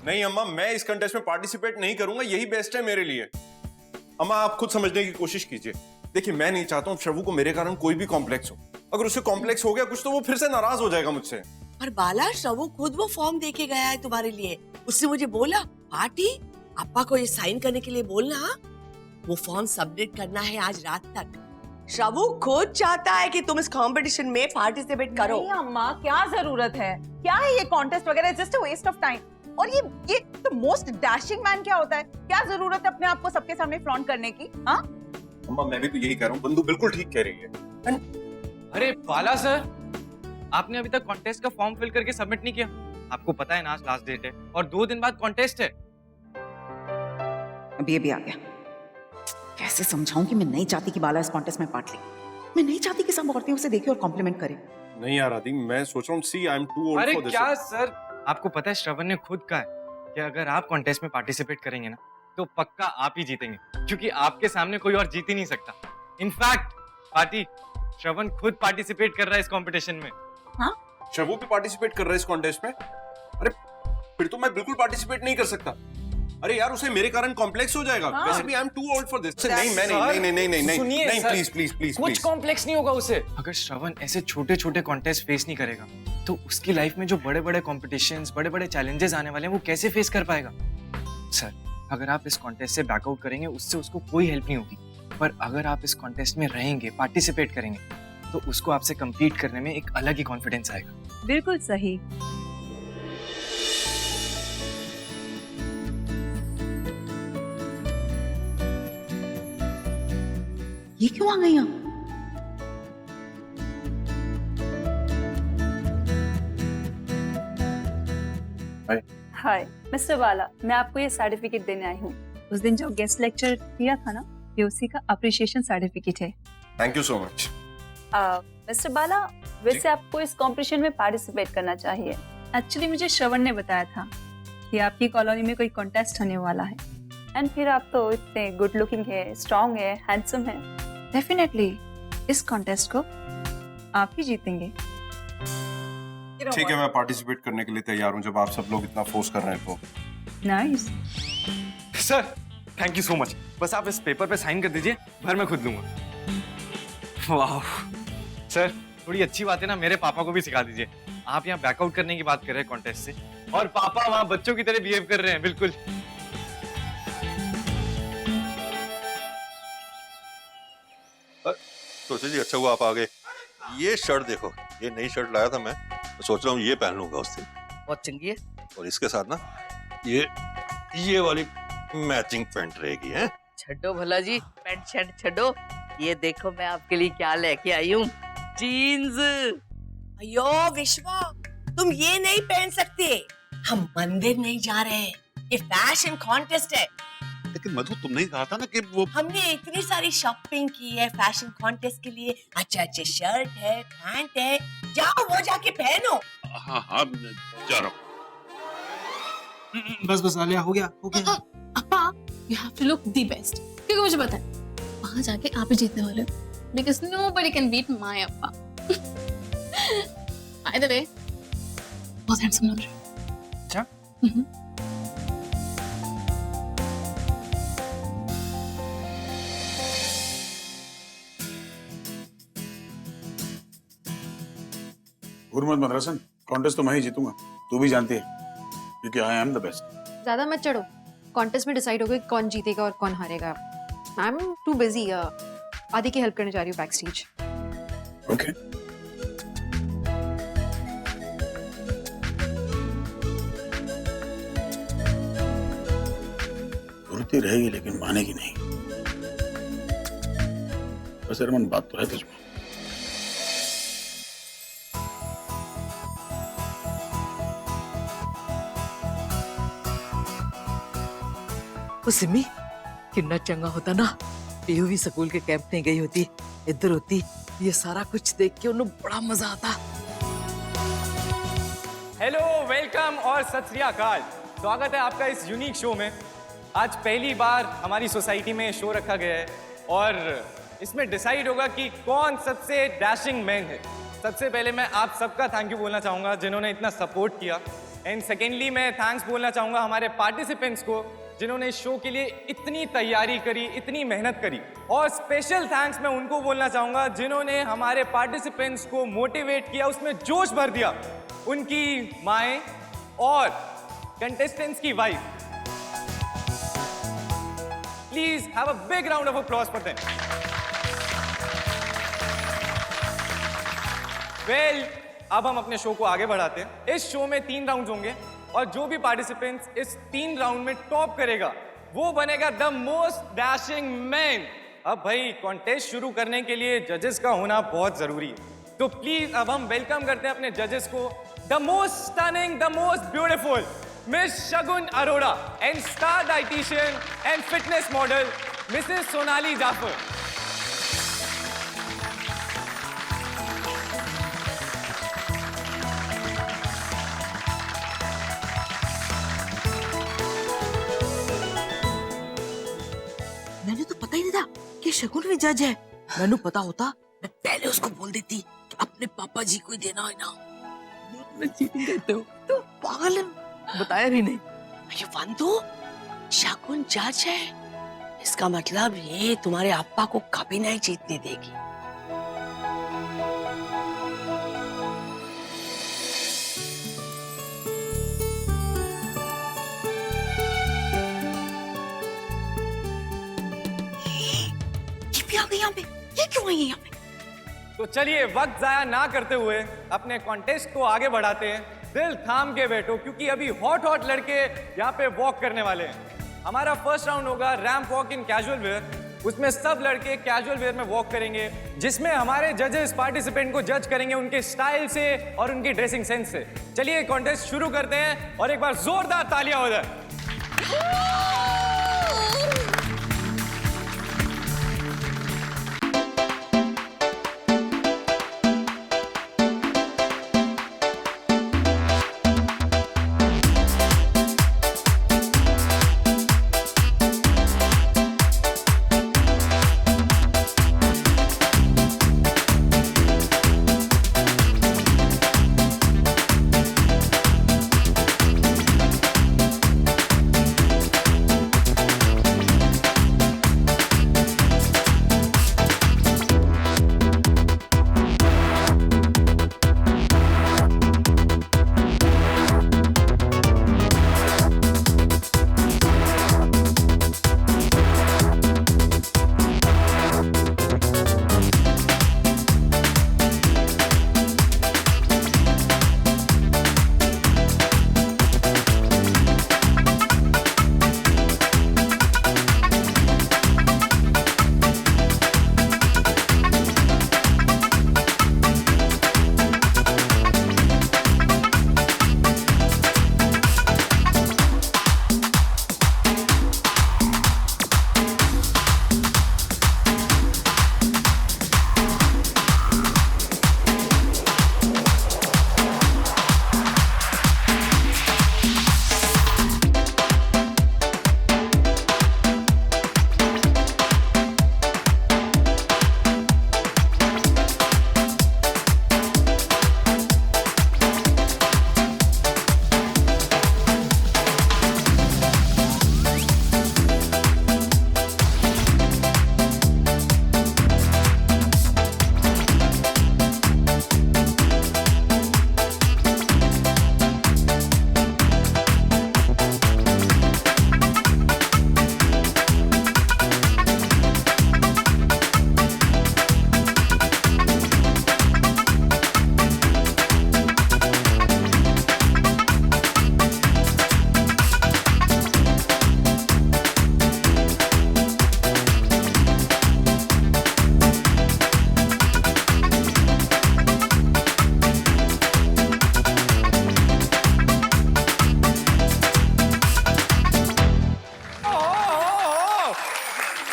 नहीं अम्मा, मैं इस कंटेस्ट में पार्टिसिपेट नहीं करूंगा, यही बेस्ट है मेरे लिए। अम्मा आप खुद समझने की कोशिश कीजिए। देखिए मैं नहीं चाहता हूँ शर्वू को मेरे कारण कोई भी कॉम्प्लेक्स हो। अगर उसे कॉम्प्लेक्स हो गया कुछ तो वो फिर से नाराज हो जाएगा मुझसे। पर बाला, शर्वू खुद वो फॉर्म देके गया है तुम्हारे लिए। उसने मुझे बोला पार्टी पापा को ये साइन करने के लिए बोलना, वो फॉर्म सबमिट करना है आज रात तक। शर्वू खुद चाहता है कि तुम इस कंपटीशन में पार्टिसिपेट करो। नहीं अम्मा, क्या जरूरत है? क्या है ये कॉन्टेस्ट वगैरह? Just a waste of time. और ये तो मोस्ट डैशिंग मैन क्या होता है? क्या जरूरत है अपने आप को सबके सामने फ्लॉन्ट करने की? हाँ अम्मा मैं भी तो यही कह रहा हूँ, बंधु बिल्कुल ठीक कह रही है। अरे बाला सर, आपने अभी तक कॉन्टेस्ट का फॉर्म फिल करके सबमिट नहीं किया। आपको पता है ना आज लास्ट डेट है और 2 दिन बाद कॉन्टेस्ट है। अभी अभी आ गया। कैसे समझाऊं कि मैं नहीं चाहती कि बाला इस कॉन्टेस्ट में पार्ट ले। मैं नहीं चाहती कि सब औरतें उसे देखें और कॉम्प्लीमेंट करें। नहीं यार आदि, मैं सोच रहा हूँ सी आई एम टू ओल्ड अरे फॉर दिस। क्या सर, आपको पता है श्रवण ने खुद कहा है कि अगर आप कॉन्टेस्ट में पार्टिसिपेट करेंगे ना तो पक्का आप ही जीतेंगे, क्योंकि आपके सामने कोई और जीत ही नहीं सकता। इनफैक्ट पार्टी श्रवण खुद पार्टिसिपेट कर रहा है इस कंपटीशन में। हाँ शर्वू भी पार्टिसिपेट कर रहा है इस कॉन्टेस्ट में? अरे फिर तो मैं बिल्कुल पार्टिसिपेट नहीं कर सकता। अरे यार उसे मेरे कारण कॉम्प्लेक्स हो जाएगा। हाँ। वैसे भी I am too old for this. नहीं मैं सर, नहीं सुनिए नहीं सर, प्लीज प्लीज प्लीज कुछ कॉम्प्लेक्स नहीं होगा उसे। अगर श्रवण ऐसे छोटे छोटे कॉन्टेस्ट फेस नहीं करेगा तो उसकी लाइफ में जो बड़े बड़े कॉम्पिटिशन्स, बड़े बड़े चैलेंजेस आने वाले हैं वो कैसे फेस कर पाएगा? सर अगर आप इस कॉन्टेस्ट से बैकआउट करेंगे उससे उसको कोई हेल्प नहीं होगी, पर अगर आप इस कॉन्टेस्ट में रहेंगे, पार्टिसिपेट करेंगे तो उसको आपसे कम्पीट करने में एक अलग ही कॉन्फिडेंस आएगा। बिल्कुल सही। ये क्यों आ गई यहाँ? हाय मिस्टर बाला, मैं आपको ये सर्टिफिकेट देने आई हूँ। उस दिन जो गेस्ट लेक्चर दिया था ना, ये उसी का अप्रिशिएशन सर्टिफिकेट है। Thank you so much. Mister Bala, वैसे आपको इस कॉम्पिटिशन में पार्टिसिपेट करना चाहिए। एक्चुअली मुझे श्रवण ने बताया था कि आपकी कॉलोनी में कोई कॉन्टेस्ट होने वाला है, एंड फिर आप तो इतने गुड लुकिंग है, स्ट्रॉन्ग है, हैंडसम है। डेफिनेटली इस कॉन्टेस्ट को आप ही जीतेंगे। ठीक है मैं पार्टिसिपेट करने के लिए तैयार हूँ, जब आप सब लोग इतना फोर्स कर रहे हैं तो। Nice. Sir thank you so much. बस आप इस पेपर पे साइन कर दीजिए, भर मैं खुद लूंगा। वाह सर, थोड़ी अच्छी बात है ना मेरे पापा को भी सिखा दीजिए। आप यहाँ बैकआउट करने की बात कर रहे हैं कॉन्टेस्ट से, और पापा वहाँ बच्चों की तरह बिहेव कर रहे हैं। बिल्कुल। सोचा जी अच्छा हुआ आप आ गए। ये शर्ट देखो, ये नई शर्ट लाया था मैं, तो सोच रहा हूँ ये पहन लूंगा उस दिन। बहुत चंगी है। और इसके साथ ना ये वाली मैचिंग पैंट रहेगी है। छड्डो भला जी, पैंट शर्ट छड्डो। ये देखो मैं आपके लिए क्या लेके आई हूँ, जीन्स। अयो विश्वा, तुम ये नहीं पहन सकते। हम मंदिर नहीं जा रहे हैं, ये फैशन कॉन्टेस्ट है। लेकिन मधु तुमने ही कहा था ना कि वो। हमने इतनी सारी शॉपिंग की है फैशन कॉन्टेस्ट के लिए। अच्छे अच्छे शर्ट है, पैंट है, जाओ वो जाके पहनो। हाँ हाँ जा रहा हूँ। बस आलिया, हो गया। अपा, you have to look the best, क्योंकि मुझे पता है वहां जाके आप ही जीतने वाले हो, because nobody can beat my अपा। By the way, बहुत handsome लग रहे हो। अच्छा? गुरमत मदरसन, कॉन्टेस्ट तो मैं ही जीतूंगा, तू भी जानती है, क्योंकि आई एम द बेस्ट। ज्यादा मत चढ़ो, कॉन्टेस्ट में डिसाइड होगा कौन जीतेगा और कौन हारेगा। आई एम टू बिजी, आदि की हेल्प करने जा रही हूँ बैक स्टेज। ओके। घुरती रहेगी लेकिन मानेगी नहीं। बस अरमान, बात तो है तुझमें। सिमी कितना चंगा होता ना, पीहू भी स्कूल के कैंप में गई होती, इधर होती, ये सारा कुछ देख के उन्हें बड़ा मजा आता। हेलो, वेलकम और सत श्री अकाल। स्वागत है आपका इस यूनिक शो में। आज पहली बार हमारी सोसाइटी में शो रखा गया है और इसमें डिसाइड होगा कि कौन सबसे डैशिंग मैन है। सबसे पहले मैं आप सबका थैंक यू बोलना चाहूँगा जिन्होंने इतना सपोर्ट किया। एंड सेकेंडली मैं थैंक्स बोलना चाहूंगा हमारे पार्टिसिपेंट्स को जिन्होंने शो के लिए इतनी तैयारी करी, इतनी मेहनत करी। और स्पेशल थैंक्स मैं उनको बोलना चाहूंगा जिन्होंने हमारे पार्टिसिपेंट्स को मोटिवेट किया, उसमें जोश भर दिया। उनकी माएं और कंटेस्टेंट्स की wife. Please have a big round of applause for them. Well, अब हम अपने शो को आगे बढ़ाते हैं। इस शो में 3 राउंड्स होंगे और जो भी पार्टिसिपेंट्स इस 3 राउंड में टॉप करेगा वो बनेगा द मोस्ट डैशिंग मैन। अब भाई कॉन्टेस्ट शुरू करने के लिए जजेस का होना बहुत जरूरी है, तो प्लीज अब हम वेलकम करते हैं अपने जजेस को। The most stunning, the most beautiful Miss Shagun Arora and star dietitian and fitness model Mrs Sonali Jafar. मैंने तो पता ही नहीं था कि शगुन भी जज है। मैंने पता होता मैं पहले उसको बोल देती कि अपने पापा जी को ही देना है ना। मैं चीटिंग करते हो तो पागल है, बताया भी नहीं। ये वंदु, शगुन जज है, इसका मतलब ये तुम्हारे अप्पा को कभी नहीं जीतने देगी। ये भी आ गई यहाँ पे, ये क्यों आई है यहाँ पे? तो चलिए वक्त जाया ना करते हुए अपने कॉन्टेस्ट को आगे बढ़ाते हैं। दिल थाम के बैठो क्योंकि अभी हॉट हॉट लड़के यहाँ पे वॉक करने वाले हैं। हमारा फर्स्ट राउंड होगा ramp walk in casual wear. उसमें सब लड़के कैजुअल वेयर में वॉक करेंगे, जिसमें हमारे जजेस पार्टिसिपेंट को जज करेंगे उनके स्टाइल से और उनकी ड्रेसिंग सेंस से। चलिए कॉन्टेस्ट शुरू करते हैं और एक बार जोरदार तालियां हो जाए।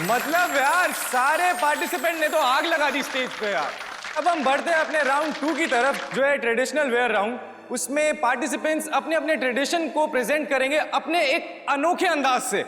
मतलब यार सारे पार्टिसिपेंट ने तो आग लगा दी स्टेज पे यार। अब हम बढ़ते हैं अपने राउंड 2 की तरफ, जो है ट्रेडिशनल वेयर राउंड। उसमें पार्टिसिपेंट्स अपने अपने ट्रेडिशन को प्रेजेंट करेंगे अपने एक अनोखे अंदाज से।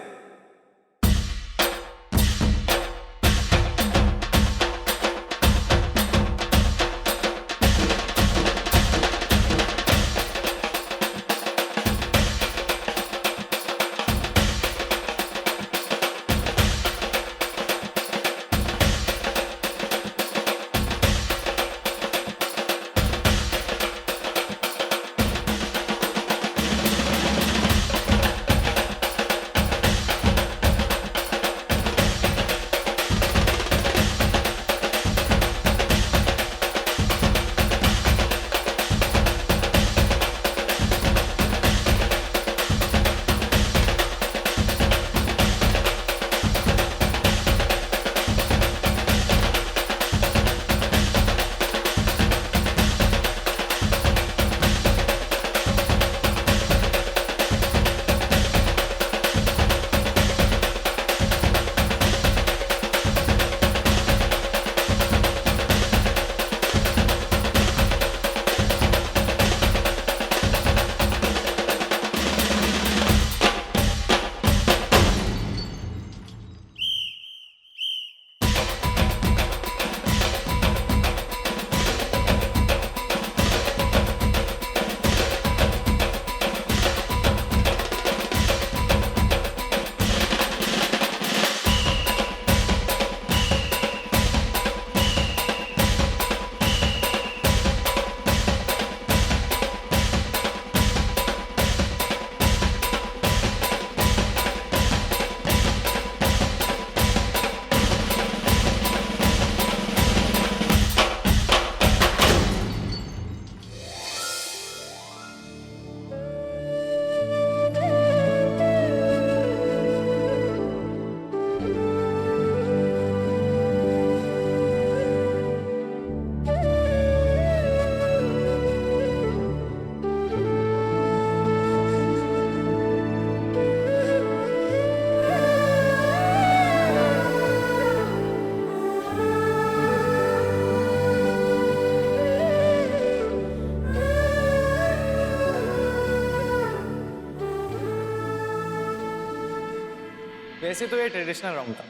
वैसे तो ये ट्रेडिशनल राउंड था,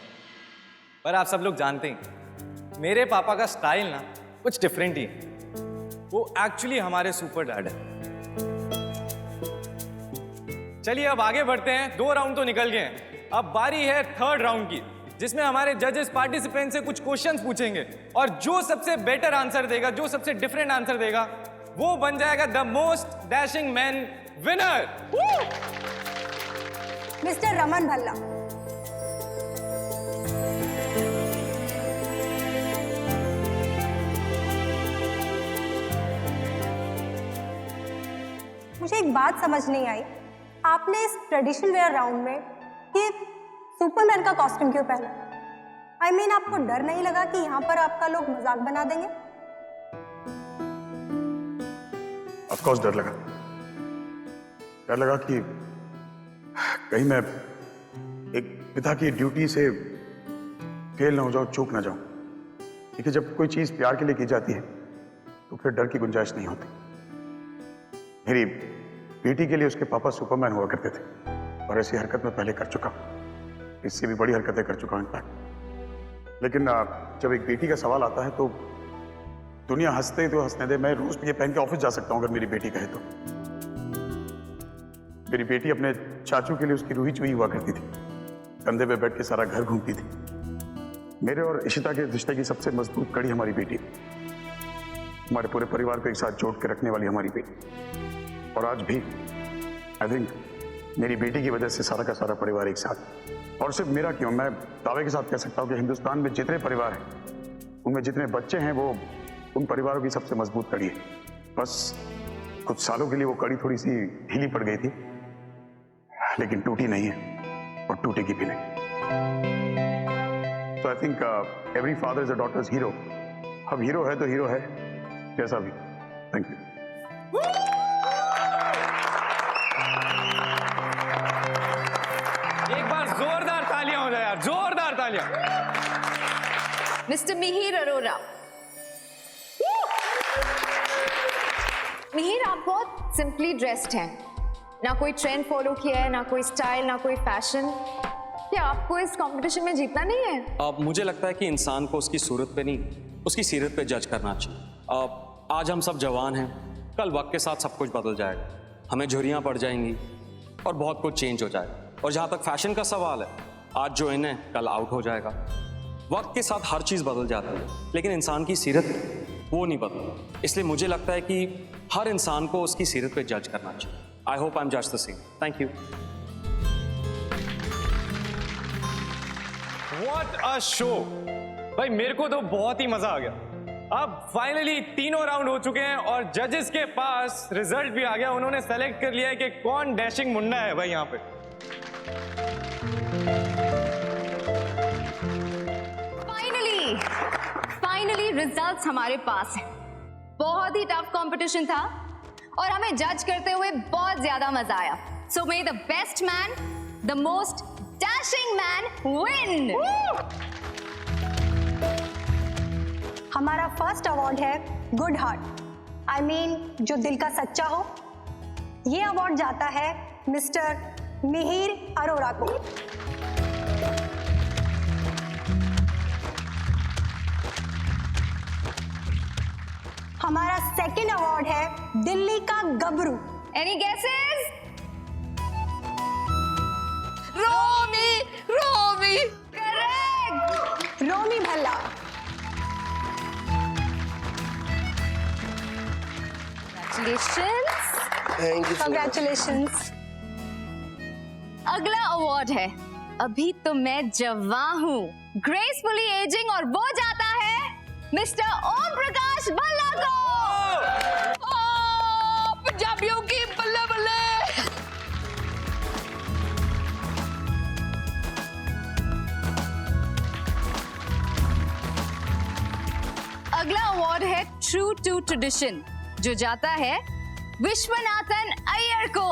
पर आप सब लोग जानते हैं मेरे पापा का स्टाइल ना कुछ डिफरेंट ही है। वो एक्चुअली हमारे सुपर डैड है। चलिए अब आगे बढ़ते हैं। 2 राउंड तो निकल गए हैं, अब बारी है 3rd राउंड की, जिसमें हमारे जजेस पार्टिसिपेंट से कुछ क्वेश्चंस पूछेंगे और जो सबसे बेटर आंसर देगा, जो सबसे डिफरेंट आंसर देगा, वो बन जाएगा the most dashing man winner. Mister Raman Bhalla. मुझे एक बात समझ नहीं आई, आपने इस ट्रेडिशनल वेयर राउंड में ये सुपरमैन का कॉस्ट्यूम क्यों पहना? I mean, आपको डर नहीं लगा कि यहाँ पर आपका लोग मजाक बना देंगे? ऑफ कोर्स डर लगा कि कहीं मैं एक पिता की ड्यूटी से फेल ना हो जाऊं, चूक ना जाऊं। क्योंकि जब कोई चीज प्यार के लिए की जाती है तो फिर डर की गुंजाइश नहीं होती। मेरी बेटी के लिए उसके पापा सुपरमैन हुआ करते थे और ऐसी हरकत मैं पहले कर चुका हूं, इससे भी बड़ी हरकतें कर चुका हूं इनफैक्ट। लेकिन जब एक बेटी का सवाल आता है तो दुनिया हंसते तो हंसने दे, मैं रोज ये पहन के ऑफिस जा सकता हूं अगर मेरी बेटी कहे तो। मेरी बेटी अपने चाचू के लिए उसकी रूही चूही हुआ करती थी, कंधे पे बैठ के सारा घर घूमती थी। मेरे और इशिता के रिश्ते की सबसे मजबूत कड़ी हमारी बेटी, हमारे पूरे परिवार को एक साथ जोड़ के रखने वाली हमारी बेटी। और आज भी आई थिंक मेरी बेटी की वजह से सारा का सारा परिवार एक साथ। और सिर्फ मेरा क्यों, मैं दावे के साथ कह सकता हूं कि हिंदुस्तान में जितने परिवार हैं उनमें जितने बच्चे हैं वो उन परिवारों की सबसे मजबूत कड़ी है। बस कुछ सालों के लिए वो कड़ी थोड़ी सी ढीली पड़ गई थी, लेकिन टूटी नहीं है और टूटेगी भी नहीं। तो I think every father is a daughter's hero. अब हीरो है तो हीरो है जैसा भी। Thank you. एक बार जोरदार तालियां हो जाए यार, जोरदार तालियां। मिस्टर मिहिर अरोरा। मिहिर, आप बहुत सिंपली ड्रेस्ड हैं, ना कोई ट्रेंड फॉलो किया है, ना कोई स्टाइल, ना कोई फैशन। क्या आपको इस कंपटीशन में जीतना नहीं है? अब मुझे लगता है कि इंसान को उसकी सूरत पे नहीं, उसकी सीरत पे जज करना चाहिए। आज हम सब जवान हैं, कल वक्त के साथ सब कुछ बदल जाएगा, हमें झुर्रियाँ पड़ जाएंगी और बहुत कुछ चेंज हो जाएगा। और जहाँ तक फैशन का सवाल है, आज जो इन है कल आउट हो जाएगा। वक्त के साथ हर चीज़ बदल जाती है, लेकिन इंसान की सीरत वो नहीं बदलती। इसलिए मुझे लगता है कि हर इंसान को उसकी सीरत पे जज करना चाहिए। I hope I am just the same. Thank you. What a show भाई, मेरे को तो बहुत ही मजा आ गया। अब फाइनली तीनों राउंड हो चुके हैं और जजेस के पास रिजल्ट भी आ गया। उन्होंने सेलेक्ट कर लिया है कि कौन डैशिंग मुंडा है भाई यहाँ पे। फाइनली रिजल्ट्स हमारे पास हैं। बहुत ही टफ कंपटीशन था और हमें जज करते हुए बहुत ज्यादा मजा आया। So may the best man, the most dashing man win. हमारा फर्स्ट अवार्ड है गुड हार्ट, आई मीन जो दिल का सच्चा हो। ये अवार्ड जाता है मिस्टर मिहिर अरोरा को। हमारा सेकंड अवार्ड है दिल्ली का गबरू। Any guesses? Romi, Romi. Correct, Romi Bhalla. Congratulations. अगला अवार्ड है अभी तो मैं जवां हूँ, ग्रेसफुली एजिंग, और वो जाता है मिस्टर ओम प्रकाश भल्ला को। पंजाबियों की बल्ले बल्ले। अगला अवार्ड है ट्रू टू ट्रेडिशन, जो जाता है विश्वनाथन अय्यर को।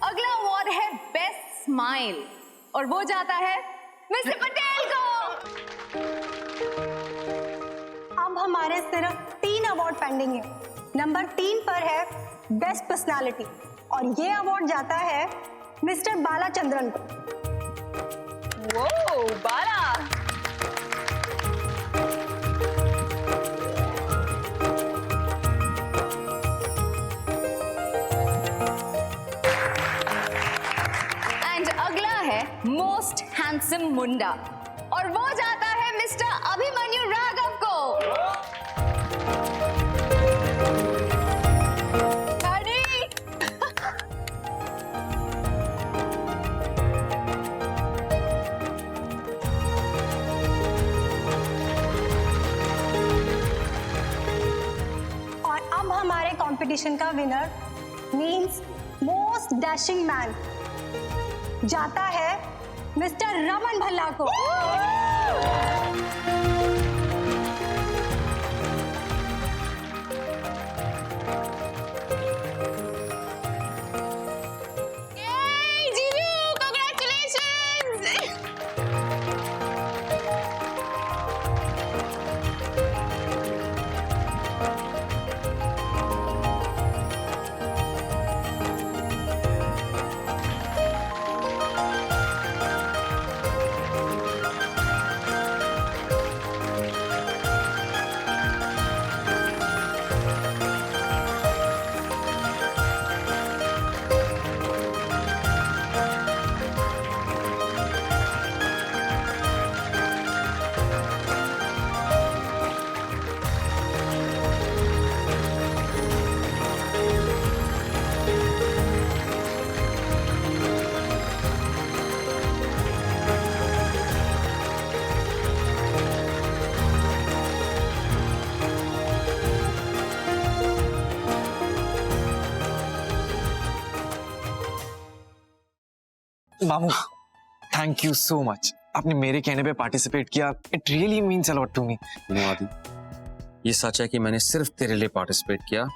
अगला अवार्ड है बेस्ट स्माइल और वो जाता है मिस्टर पटेल को। अब हमारा हमारे सिर्फ 3 अवार्ड पेंडिंग है। नंबर 3 पर है बेस्ट पर्सनालिटी और ये अवार्ड जाता है मिस्टर बालाचंद्रन को। वो बाला। एंड अगला है मोस्ट हैंडसम मुंडा और वो जाता है मिस्टर अभिमन्यु राघव को। और अब हमारे कंपटीशन का winner means most dashing man जाता है मिस्टर रमन भल्ला को। मामू, थैंक यू सो मच। आपने मेरे कहने पे पार्टिसिपेट किया। It really means a lot to me. आदि, ये सच है कि मैंने सिर्फ तेरे लिए पार्टिसिपेट किया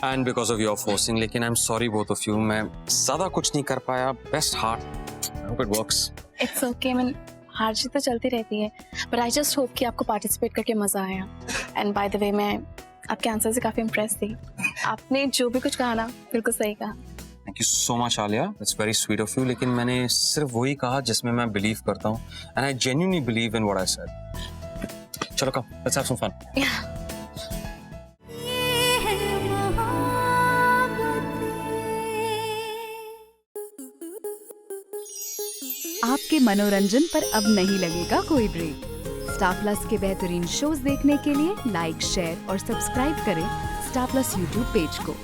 and because of your forcing, लेकिन I am sorry both of you, मैं ज्यादा कुछ नहीं कर पाया। Best heart, I hope it works. It's okay man, हार जीत तो चलती रहती है, बट आई जस्ट होप कि आपको पार्टिसिपेट करके मजा आया। एंड बाय द वे, मैं आपके आंसर से काफी इम्प्रेस थी। आपने जो भी कुछ कहा ना, बिल्कुल सही कहा। Thank you so much Alia, it's very sweet of you, लेकिन मैंने सिर्फ वही कहा जिसमें मैं बिलीव करता हूँ and I genuinely believe in what I said. चलो कम, लेट्स हैव सम फन। आपके मनोरंजन पर अब नहीं लगेगा कोई ब्रेक। स्टार प्लस के बेहतरीन शोज देखने के लिए लाइक, शेयर और सब्सक्राइब करें स्टार प्लस यूट्यूब पेज को।